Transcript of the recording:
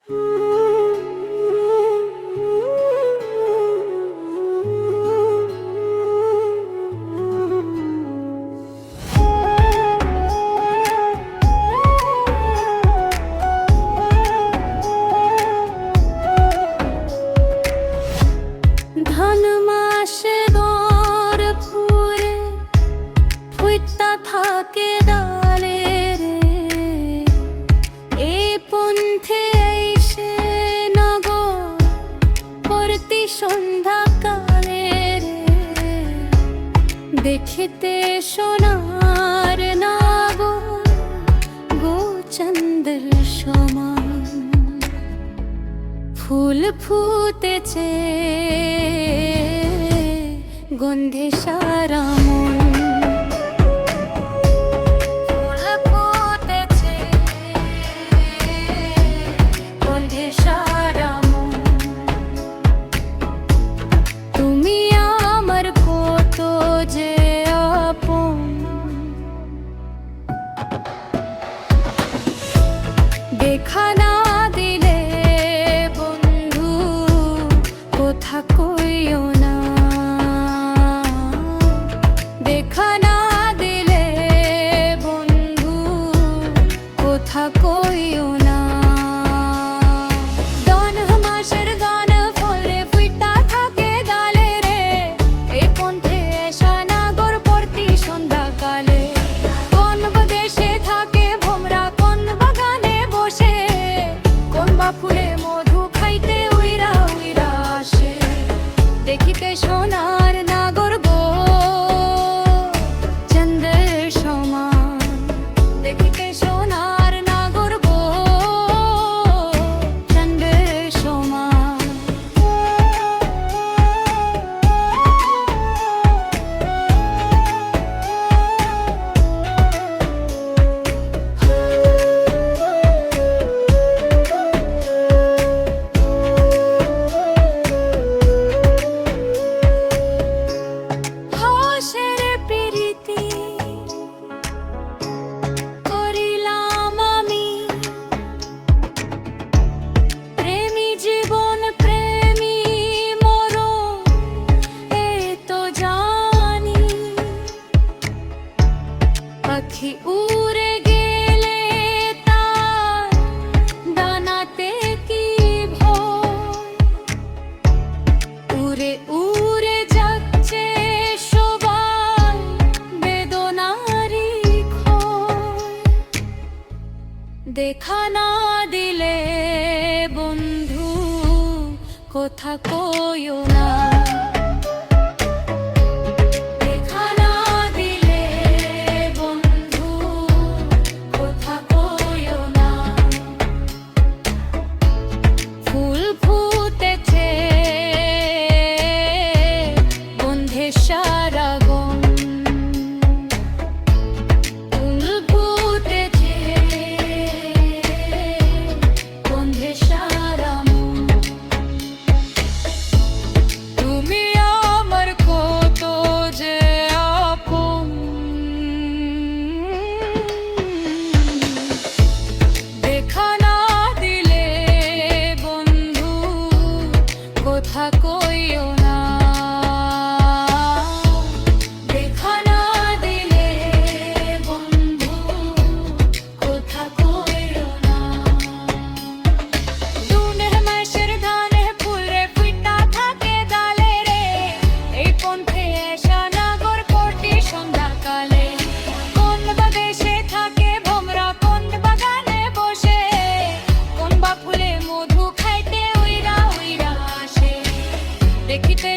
ধান মাসে দর ফুরে ফুইতা থাকে ডালে রে, এই পন্থে আইসে নগর প্রতি সন্ধ্যাকালে রে, দেখিতে সোনার নগর গো চন্দ্র সমান, ফুল ফুটেছে গন্ধে সারা মন, ফুল ফুটেছে গন্ধে সারা মন, তুমি আমার কত যে আপন, দেখা না দিলে বন্ধু কোথা কইও না, দেখা না দিলে বন্ধু কোথা কইও না, দন মাসের গান ফলে ফুইটা থাকে গালে রে, এই পন্থে এসা নাগর প্রতি সন্ধ্যাকালে, কোন দেশে থাকে ভোমরা কোন বাগানে বসে, কোন বা ফুলে মধু খাইতে উইরা উইরা আসে, দেখিতে সোনার নাগর গো চন্দ্রের সমান, দেখিতে সোনার নাগর গো চন্দ্রের সমান। হাসের প্রীতি করিলাম আমি, প্রেমী জীবন প্রেমী মরণ এ তো জানি, পাখি উড়ে গেলে তার ডানাতে কি ভয়, উড়ে উড়ে যাচ্ছে সবাই বেদনারি ক্ষয়, দেখা না দিলে বন্ধু কোথা কইও না, দেখা না দিলে বন্ধু কোথা কইও না, ফুল ফুটেছে গন্ধে সারা বন, ফুল ফুটেছে গন্ধে সারা মন, তুমি আমার কত যে আপন, দেখা না দিলে বন্ধু কোথা কইও না, দেখা না দিলে বন্ধু কোথা কইও না, দুনের মাসের ধানে ফুলে ফুইটা থাকে ডালে রে, এই পন্থে এসা নাগর কোটি সন্ধ্যাকালে, কোন বা দেশে থাকে ভোমরা কোন বাগানে বসে, কোন বা ফুলে মধু খাইতে উইরা উইরা আসে, দেখিতে